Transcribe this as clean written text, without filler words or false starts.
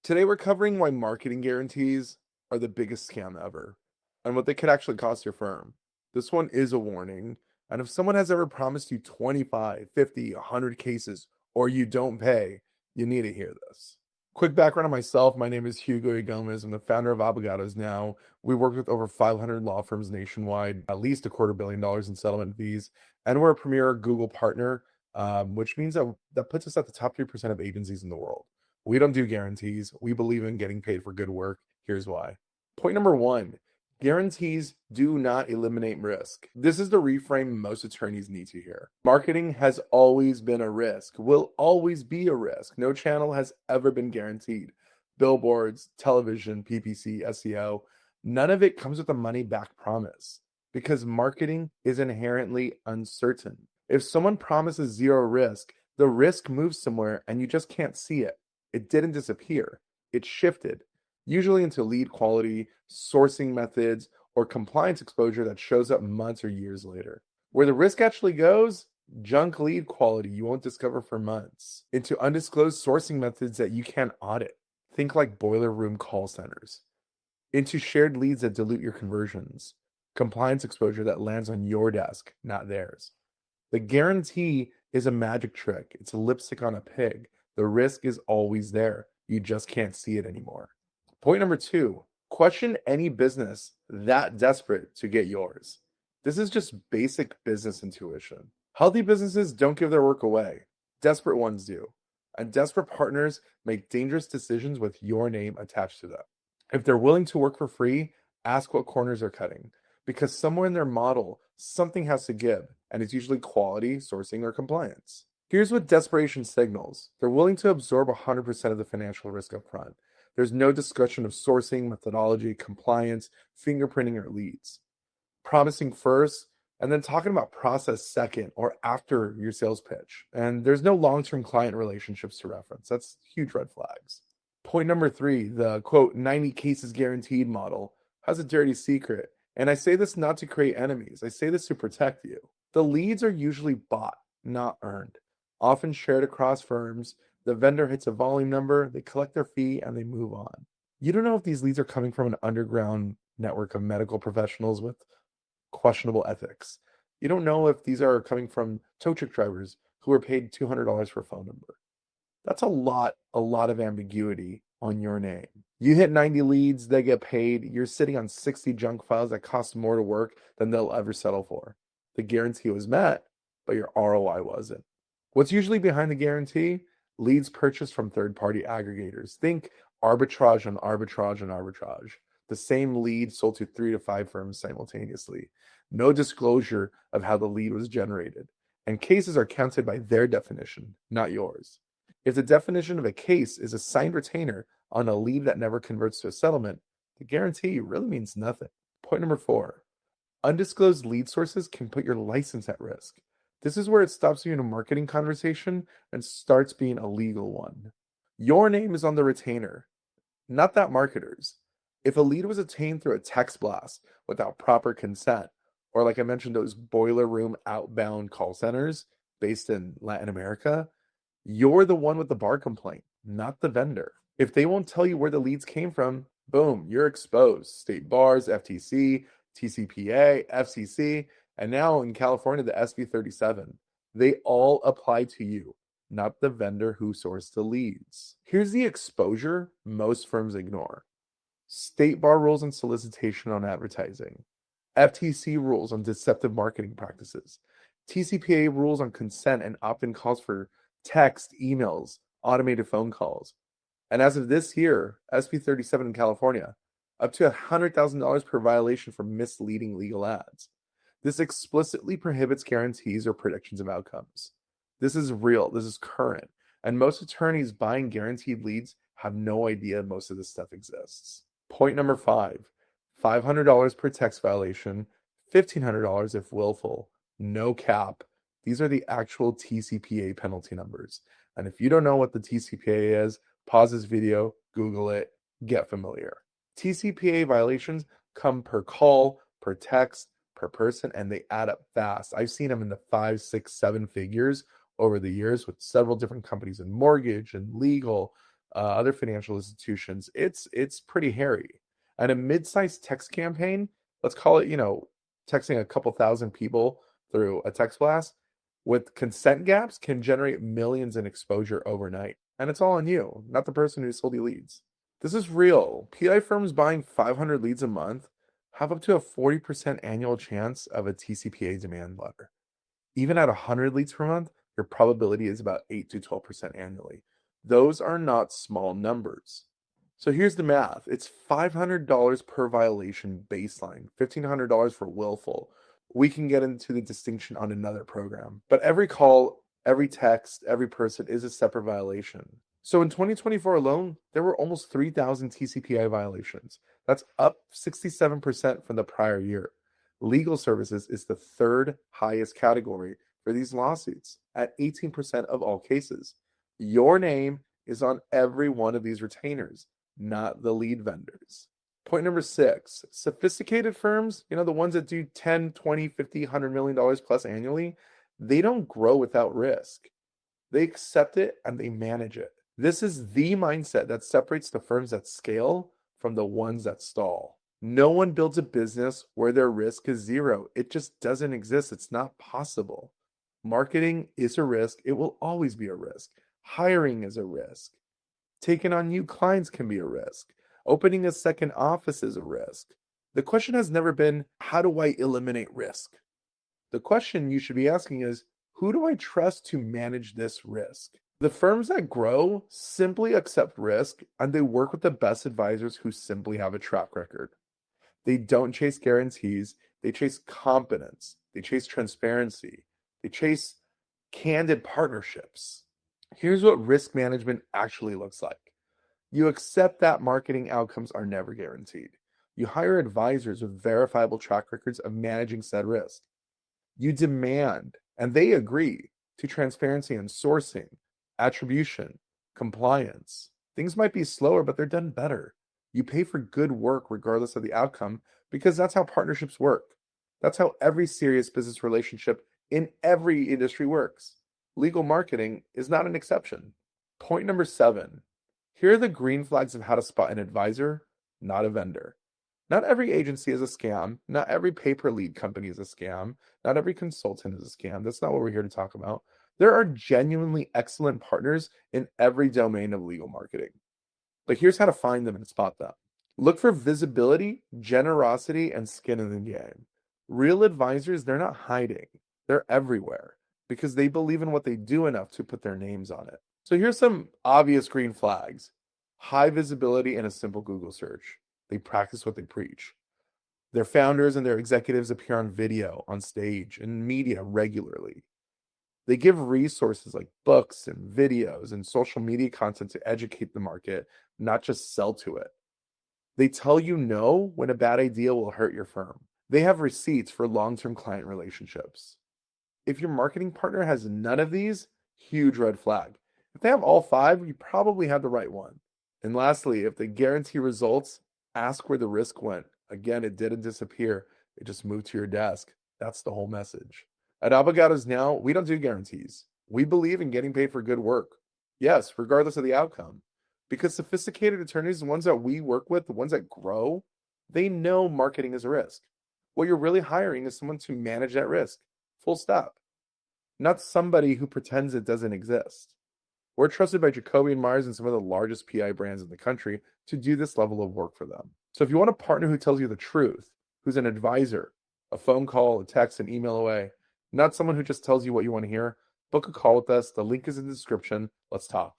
Today, we're covering why marketing guarantees are the biggest scam ever and what they could actually cost your firm. This one is a warning. And if someone has ever promised you 25, 50, 100 cases or you don't pay, you need to hear this. Quick background on myself. My name is Hugo Gomez. I'm the founder of Abogados Now. We work with over 500 law firms nationwide, at least $250 million in settlement fees. And we're a premier Google partner, which means that puts us at the top 3% of agencies in the world. We don't do guarantees. We believe in getting paid for good work. Here's why. Point number one, guarantees do not eliminate risk. This is the reframe most attorneys need to hear. Marketing has always been a risk, will always be a risk. No channel has ever been guaranteed. Billboards, television, PPC, SEO, none of it comes with a money back promise because marketing is inherently uncertain. If someone promises zero risk, the risk moves somewhere and you just can't see it. It didn't disappear, it shifted, usually into lead quality, sourcing methods, or compliance exposure that shows up months or years later. Where the risk actually goes, junk lead quality you won't discover for months, into undisclosed sourcing methods that you can't audit. Think like boiler room call centers, into shared leads that dilute your conversions, compliance exposure that lands on your desk, not theirs. The guarantee is a magic trick. It's a lipstick on a pig. The risk is always there. You just can't see it anymore. Point number two, question any business that desperate to get yours. This is just basic business intuition. Healthy businesses don't give their work away. Desperate ones do. And desperate partners make dangerous decisions with your name attached to them. If they're willing to work for free, ask what corners they're cutting. Because somewhere in their model, something has to give, and it's usually quality, sourcing, or compliance. Here's what desperation signals. They're willing to absorb 100% of the financial risk up front. There's no discussion of sourcing, methodology, compliance, fingerprinting, or leads. Promising first, and then talking about process second or after your sales pitch. And there's no long-term client relationships to reference. That's huge red flags. Point number three, the quote 90 cases guaranteed model has a dirty secret. And I say this not to create enemies. I say this to protect you. The leads are usually bought, not earned, often shared across firms. The vendor hits a volume number, they collect their fee, and they move on. You don't know if these leads are coming from an underground network of medical professionals with questionable ethics. You don't know if these are coming from tow truck drivers who are paid $200 for a phone number. That's a lot of ambiguity on your name. You hit 90 leads, they get paid. You're sitting on 60 junk files that cost more to work than they'll ever settle for. The guarantee was met, but your ROI wasn't. What's usually behind the guarantee? Leads purchased from third party aggregators. Think arbitrage on arbitrage on arbitrage. The same lead sold to 3 to 5 firms simultaneously. No disclosure of how the lead was generated. And cases are counted by their definition, not yours. If the definition of a case is a signed retainer on a lead that never converts to a settlement, the guarantee really means nothing. Point number four, undisclosed lead sources can put your license at risk. This is where it stops you in a marketing conversation and starts being a legal one. Your name is on the retainer, not that marketer's. If a lead was obtained through a text blast without proper consent, or like I mentioned, those boiler room outbound call centers based in Latin America, you're the one with the bar complaint, not the vendor. If they won't tell you where the leads came from, boom, you're exposed. State bars, FTC, TCPA, FCC, and now in California, the SB 37. They all apply to you, not the vendor who sourced the leads. Here's the exposure most firms ignore: state bar rules on solicitation on advertising, FTC rules on deceptive marketing practices, TCPA rules on consent and opt in calls for text, emails, automated phone calls. And as of this year, SB 37 in California, up to $100,000 per violation for misleading legal ads. This explicitly prohibits guarantees or predictions of outcomes. This is real, this is current, and most attorneys buying guaranteed leads have no idea most of this stuff exists. Point number five, $500 per text violation, $1,500 if willful, no cap. These are the actual TCPA penalty numbers. And if you don't know what the TCPA is, pause this video, Google it, get familiar. TCPA violations come per call, per text, per person, and they add up fast. I've seen them in the 5, 6, 7 figures over the years with several different companies in mortgage and legal, other financial institutions, it's pretty hairy. And a mid-sized text campaign, let's call it, texting a couple thousand people through a text blast with consent gaps can generate millions in exposure overnight. And it's all on you, not the person who sold you leads. This is real. PI firms buying 500 leads a month have up to a 40% annual chance of a TCPA demand letter. Even at 100 leads per month, your probability is about 8 to 12% annually. Those are not small numbers. So here's the math. It's $500 per violation baseline, $1,500 for willful. We can get into the distinction on another program. But every call, every text, every person is a separate violation. So in 2024 alone, there were almost 3,000 TCPA violations. That's up 67% from the prior year. Legal services is the third highest category for these lawsuits at 18% of all cases. Your name is on every one of these retainers, not the lead vendors. Point number 6, sophisticated firms, the ones that do 10, 20, 50, $100 million plus annually, they don't grow without risk. They accept it and they manage it. This is the mindset that separates the firms that scale from the ones that stall. No one builds a business where their risk is zero. It just doesn't exist. It's not possible. Marketing is a risk. It will always be a risk. Hiring is a risk. Taking on new clients can be a risk. Opening a second office is a risk. The question has never been, how do I eliminate risk? The question you should be asking is, who do I trust to manage this risk? The firms that grow simply accept risk and they work with the best advisors who simply have a track record. They don't chase guarantees, they chase competence, they chase transparency, they chase candid partnerships. Here's what risk management actually looks like. You accept that marketing outcomes are never guaranteed. You hire advisors with verifiable track records of managing said risk. You demand, and they agree, to transparency in sourcing, attribution, compliance. Things might be slower, but they're done better. You pay for good work regardless of the outcome because that's how partnerships work. That's how every serious business relationship in every industry works. Legal marketing is not an exception. Point number 7. Here are the green flags of how to spot an advisor, not a vendor. Not every agency is a scam. Not every pay-per-lead company is a scam. Not every consultant is a scam. That's not what we're here to talk about. There are genuinely excellent partners in every domain of legal marketing. But here's how to find them and spot them. Look for visibility, generosity, and skin in the game. Real advisors, they're not hiding. They're everywhere because they believe in what they do enough to put their names on it. So here's some obvious green flags. High visibility in a simple Google search. They practice what they preach. Their founders and their executives appear on video, on stage, and media regularly. They give resources like books and videos and social media content to educate the market, not just sell to it. They tell you no when a bad idea will hurt your firm. They have receipts for long-term client relationships. If your marketing partner has none of these, huge red flag. If they have all 5, you probably have the right one. And lastly, if they guarantee results, ask where the risk went. Again, it didn't disappear. It just moved to your desk. That's the whole message. At Abogados Now, we don't do guarantees. We believe in getting paid for good work. Yes, regardless of the outcome. Because sophisticated attorneys, the ones that we work with, the ones that grow, they know marketing is a risk. What you're really hiring is someone to manage that risk. Full stop. Not somebody who pretends it doesn't exist. We're trusted by Jacoby and Myers and some of the largest PI brands in the country to do this level of work for them. So if you want a partner who tells you the truth, who's an advisor, a phone call, a text, an email away, not someone who just tells you what you want to hear, book a call with us. The link is in the description. Let's talk.